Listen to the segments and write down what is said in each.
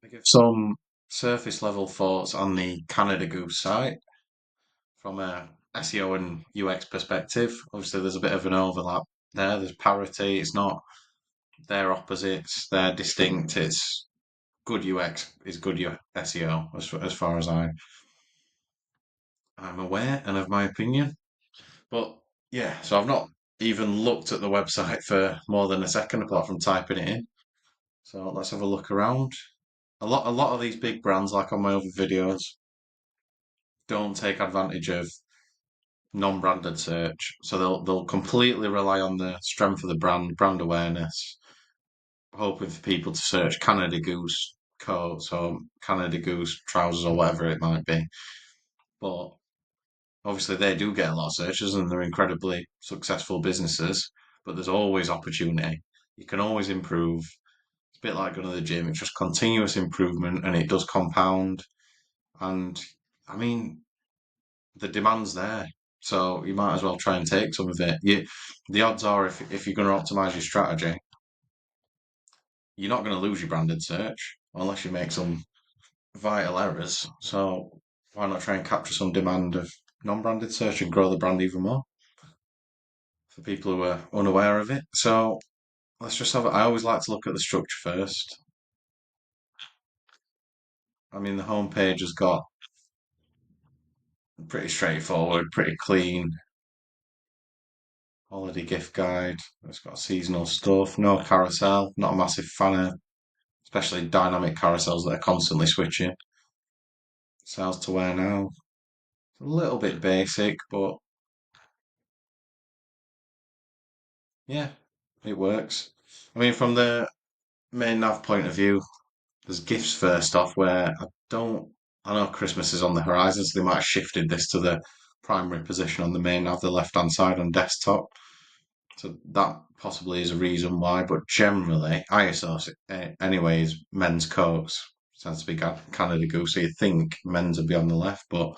I give some surface level thoughts on the Canada Goose site from a SEO and UX perspective. Obviously, there's a bit of an overlap there. There's parity. It's not they're opposites. They're distinct. It's good UX is good SEO as far as I'm aware and of my opinion. But yeah, so I've not even looked at the website for more than a second apart from typing it in. So let's have a look around. A lot of these big brands, like on my other videos, don't take advantage of non-branded search. So they'll completely rely on the strength of the brand awareness, hoping for people to search Canada Goose coats or Canada Goose trousers or whatever it might be. But obviously they do get a lot of searches and they're incredibly successful businesses, but there's always opportunity. You can always improve. It's a bit like going to the gym. It's just continuous improvement and it does compound. And I mean, the demand's there. So you might as well try and take some of it. The odds are if you're going to optimize your strategy, you're not going to lose your branded search unless you make some vital errors. So why not try and capture some demand of non-branded search and grow the brand even more for people who are unaware of it? So let's just have. I always like to look at the structure first. I mean, the homepage has got pretty straightforward, pretty clean holiday gift guide. It's got seasonal stuff, no carousel. Not a massive fan of especially dynamic carousels that are constantly switching. Sales to wear now. A little bit basic, but yeah, it works. I mean, from the main nav point of view, there's gifts first off where I know Christmas is on the horizon, so they might have shifted this to the primary position on the main nav, the left hand side on desktop. So that possibly is a reason why, but generally, I associate anyways, men's coats tends to be Canada Goose, so you think men's would be on the left, but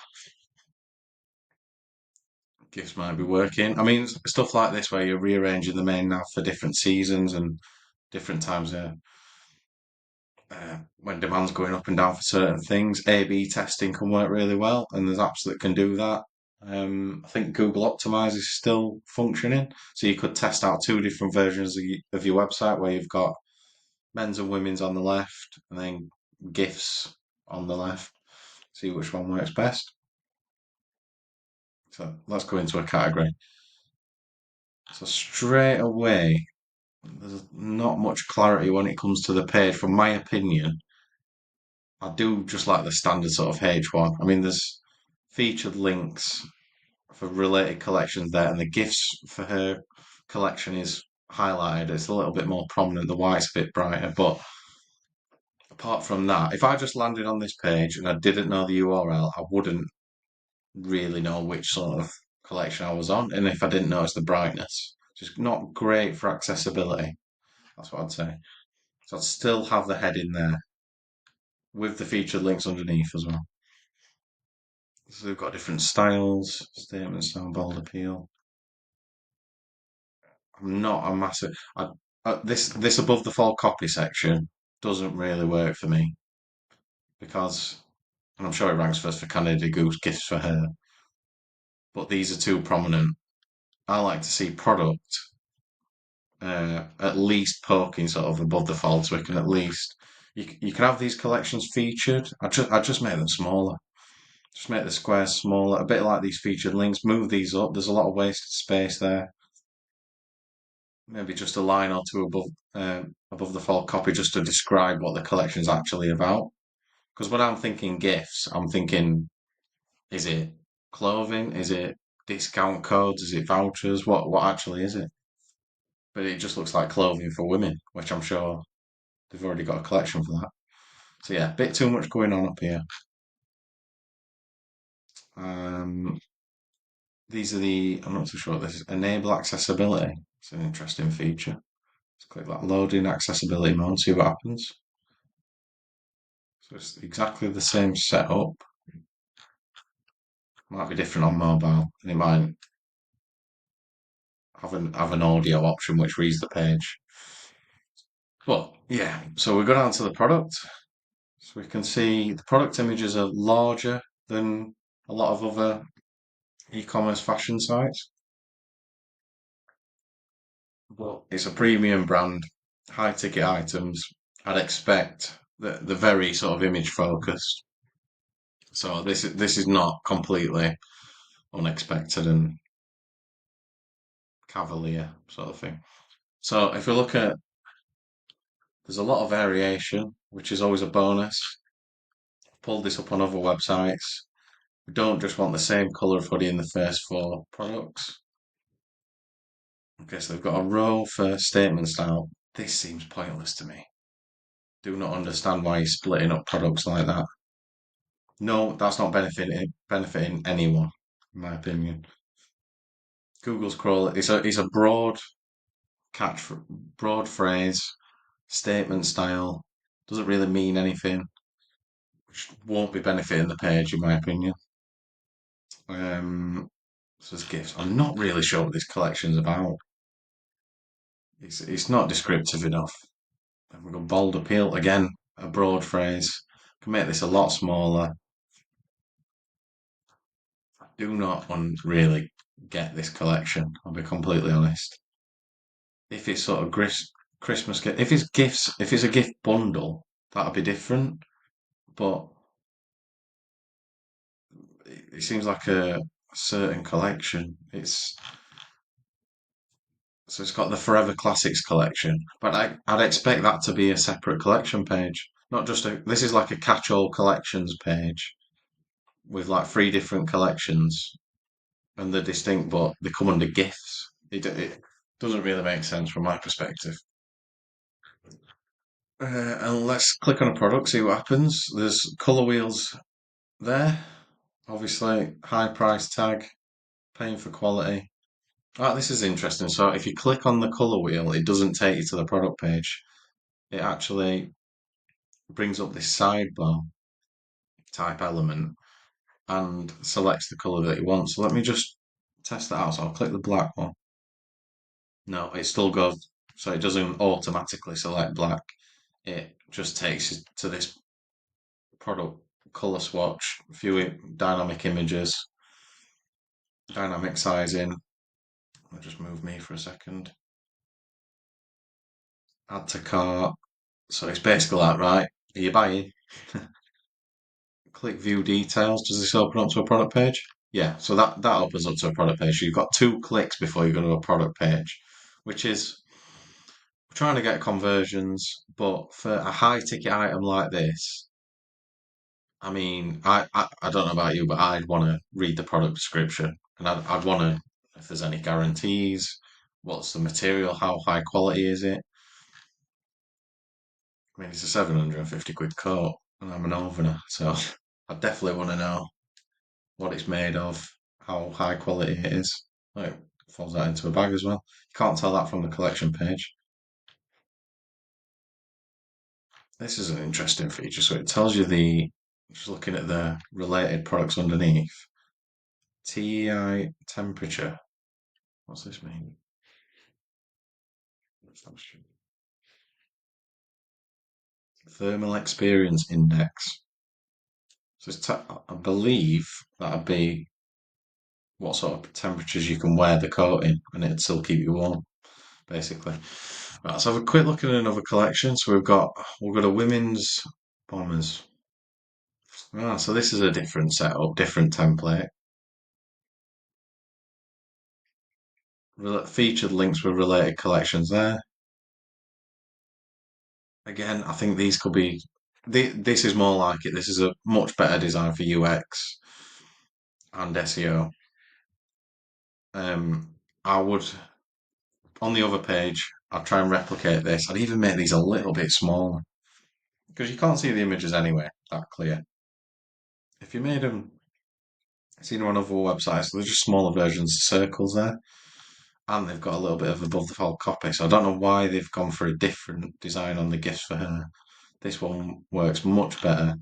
gifts might be working. I mean, stuff like this where you're rearranging the main nav for different seasons and different times when demand's going up and down for certain things. A/B testing can work really well, and there's apps that can do that. I think Google Optimize is still functioning, so you could test out two different versions of your website where you've got men's and women's on the left, and then gifts on the left. See which one works best. So let's go into a category. So straight away, there's not much clarity when it comes to the page. From my opinion, I do just like the standard sort of H1. I mean, there's featured links for related collections there, and the gifts for her collection is highlighted. It's a little bit more prominent. The white's a bit brighter, but apart from that, if I just landed on this page and I didn't know the URL, I wouldn't really know which sort of collection I was on, and if I didn't notice the brightness, just not great for accessibility. That's what I'd say. So I'd still have the head in there with the featured links underneath as well. So they've got different styles, statement style, bold appeal. I'm not a massive. This above the fold copy section doesn't really work for me because, and I'm sure it ranks first for Canada Goose gifts for her, but these are too prominent. I like to see product at least poking sort of above the fold, so we can at least you can have these collections featured. I just make them smaller. Just make the squares smaller, a bit like these featured links. Move these up. There's a lot of wasted space there. Maybe just a line or two above the full copy just to describe what the collection is actually about. Because when I'm thinking gifts, I'm thinking, is it clothing? Is it discount codes? Is it vouchers? What actually is it? But it just looks like clothing for women, which I'm sure they've already got a collection for that. So yeah, a bit too much going on up here. Um, these are I'm not too sure what this is. Enable accessibility. It's an interesting feature. Let's click that loading accessibility mode, see what happens. So it's exactly the same setup. Might be different on mobile, and it might have an audio option which reads the page. But yeah, so we go down to the product. So we can see the product images are larger than a lot of other e-commerce fashion sites, but it's a premium brand, high ticket items. I'd expect that they're very sort of image focused. So this is not completely unexpected and cavalier sort of thing. So if we look at, there's a lot of variation, which is always a bonus. Pulled this up on other websites. We don't just want the same colour of hoodie in the first four products. Okay, so they've got a row for statement style. This seems pointless to me. Do not understand why you're splitting up products like that. No, that's not benefiting anyone, in my opinion. Google's crawl. It's a broad phrase, statement style. Doesn't really mean anything. Which won't be benefiting the page, in my opinion. So there's gifts. I'm not really sure what this collection's about. It's not descriptive enough. And we've got bold appeal again, a broad phrase. Can make this a lot smaller. Do not really get this collection. I'll be completely honest. If it's sort of Christmas gift, if it's gifts, if it's a gift bundle, that'll be different. But it seems like a certain collection. It's got the Forever Classics collection, but I'd expect that to be a separate collection page, not just a. This is like a catch-all collections page with like three different collections, and they're distinct, but they come under gifts. It doesn't really make sense from my perspective. And let's click on a product, see what happens. There's color wheels there, obviously high price tag, paying for quality. Ah, this is interesting. So if you click on the color wheel, it doesn't take you to the product page. It actually brings up this sidebar type element and selects the color that you want. So let me just test that out. So I'll click the black one. No, it still goes. So it doesn't automatically select black. It just takes you to this product color swatch, view dynamic images, dynamic sizing. I'll just move me for a second. Add to cart. So it's basically like, right, are you buying? Click view details. Does this open up to a product page? Yeah, so that opens up to a product page. So you've got two clicks before you go to a product page, which is trying to get conversions, but for a high ticket item like this, I mean, I don't know about you, but I'd want to read the product description and I'd want to, if there's any guarantees, what's the material, how high quality is it? I mean, it's a 750 quid coat and I'm an ovener, so I definitely want to know what it's made of, how high quality it is. Like, folds that into a bag as well. You can't tell that from the collection page. This is an interesting feature. So it tells you just looking at the related products underneath, TEI temperature. What's this mean? Thermal experience index. So I believe that'd be what sort of temperatures you can wear the coat in, and it'd still keep you warm, basically. Right, let's have a quick look at another collection. So we've got a women's bombers. Ah, so this is a different setup, different template. Featured links with related collections there. Again, I think these could be. This is more like it. This is a much better design for UX and SEO. I would on the other page. I'll try and replicate this. I'd even make these a little bit smaller because you can't see the images anyway that clear. If you made them, seen them on other websites, they're just smaller versions of circles there, and they've got a little bit of above the fold copy. So I don't know why they've gone for a different design on the gifts for her. This one works much better.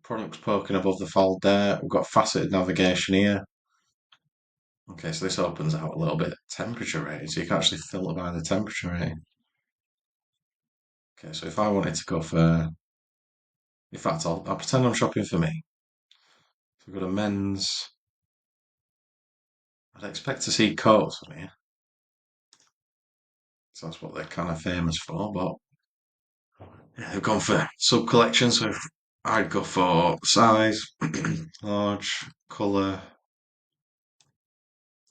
Products poking above the fold there. We've got faceted navigation here. Okay, so this opens out a little bit. Temperature rating, so you can actually filter by the temperature rating. Okay, so if I wanted to go for In fact, I'll pretend I'm shopping for me. So we've got a men's. I'd expect to see coats on here. So that's what they're kind of famous for. But yeah, they've gone for sub collections. So I'd go for size, large, colour.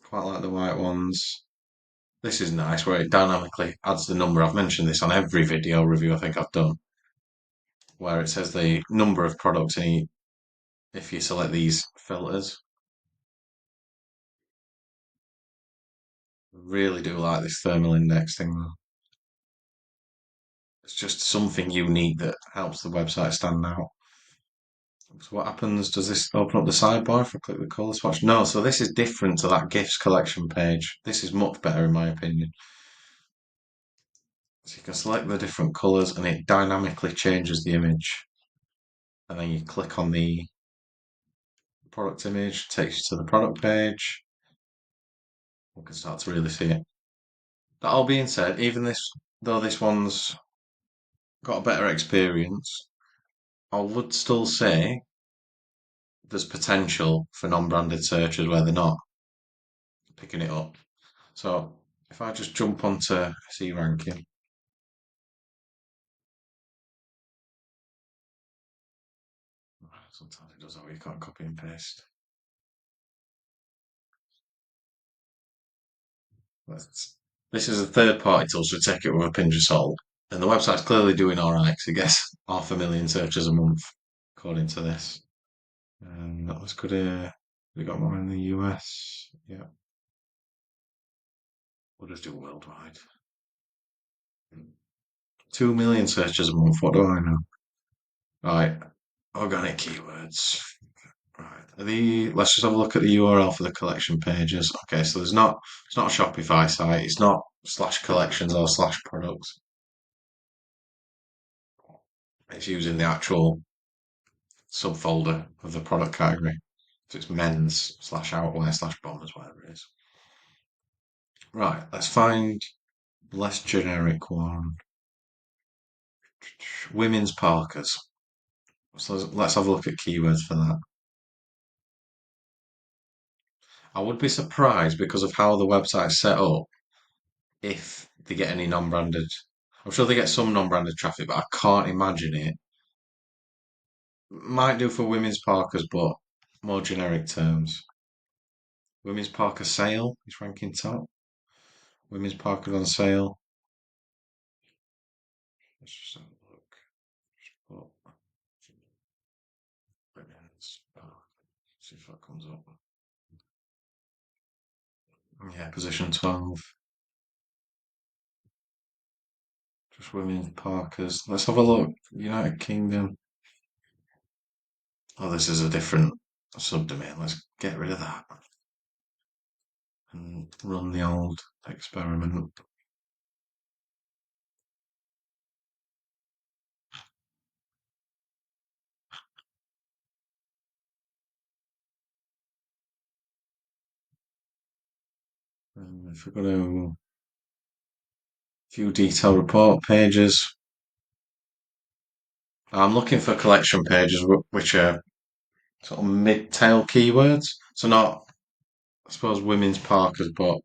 Quite like the white ones. This is nice where it dynamically adds the number. I've mentioned this on every video review I think I've done, where it says the number of products if you select these filters. Really do like this thermal index thing though. It's just something unique that helps the website stand out. So what happens? Does this open up the sidebar if I click the colour swatch? No, so this is different to that gifts collection page. This is much better in my opinion. So you can select the different colours and it dynamically changes the image. And then you click on the product image, takes you to the product page. We can start to really see it. That all being said, even though this one's got a better experience, I would still say there's potential for non-branded searches where they're not picking it up. So if I just jump onto C ranking, sometimes it does that where you can't copy and paste. This is a third party tool, so take it with a pinch of salt. And the website's clearly doing all right because it gets 500,000 searches a month, according to this. And that was good. We got more in the US. Yeah, we'll just do worldwide. 2 million searches a month. What do I know? Right, organic keywords. Right, let's just have a look at the URL for the collection pages. Okay, so it's not a Shopify site. It's not slash collections or slash products. It's using the actual subfolder of the product category. So it's men's slash outerwear slash bombers, whatever it is. Right, let's find less generic one. Women's parkas. So let's have a look at keywords for that. I would be surprised because of how the website's set up if they get any non-branded. I'm sure they get some non-branded traffic, but I can't imagine it. Might do for women's parkas, but more generic terms. Women's parka sale is ranking top. Women's parkas on sale. Let's just have a look. Put women's parka. See if that comes up. Yeah, position 12. Just women's parkas. Let's have a look. United Kingdom. Oh, this is a different subdomain. Let's get rid of that and run the old experiment. If we're going to view detail report pages, I'm looking for collection pages which are sort of mid-tail keywords. So not, I suppose, women's parkas, but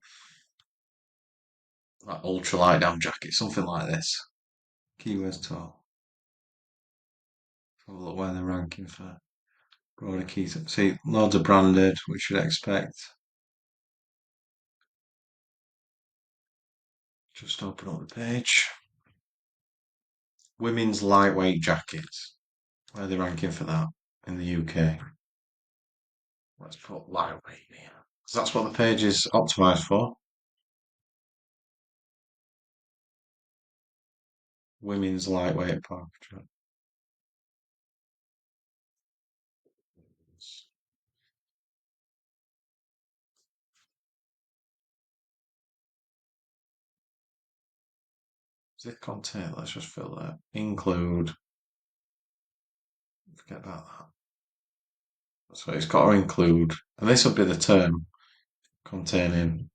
like ultralight down jacket, something like this. Keywords top. Have a look where they're ranking for broader keys. See, loads of branded, which you'd expect. Just open up the page. Women's lightweight jackets. Where are they ranking for that in the UK? Let's put lightweight here. Because that's what the page is optimized for. Women's lightweight parka jacket. Does it contain? Let's just fill that. Include. Forget about that. So it's got to include, and this will be the term containing.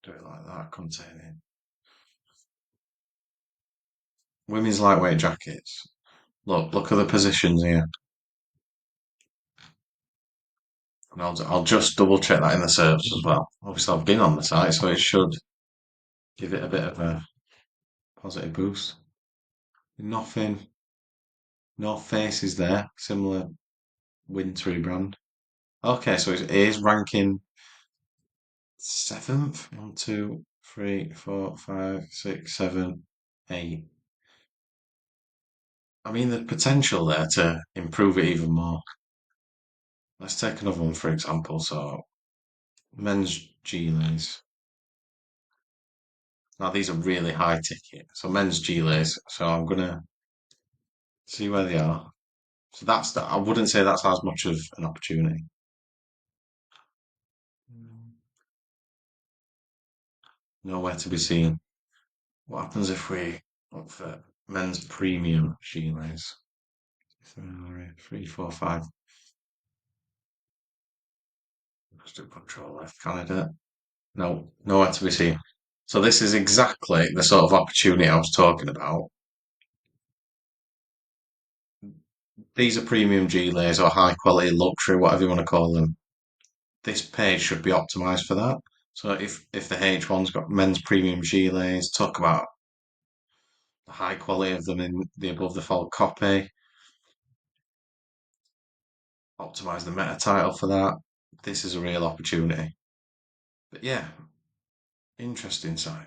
Do it like that, containing women's lightweight jackets. Look at the positions here. And I'll just double check that in the search as well. Obviously, I've been on the site, so it should give it a bit of a positive boost. Nothing, North Face is there, similar wintry brand. Okay, so it is ranking seventh. One, two, three, four, five, six, seven, eight. I mean, the potential there to improve it even more. Let's take another one for example. So, men's Gilets. Now, these are really high ticket. So, men's Gilets. So, I'm gonna see where they are. So, that's that. I wouldn't say that's as much of an opportunity. Nowhere to be seen. What happens if we look for men's premium Gilets? Three, four, five. Let's do control F, Canada. No, nowhere to be seen. So this is exactly the sort of opportunity I was talking about. These are premium Gilets or high quality luxury, whatever you want to call them. This page should be optimized for that. So if the H1's got men's premium Gilets, talk about the high quality of them in the above the fold copy, optimize the meta title for that. This is a real opportunity. But yeah, interesting site.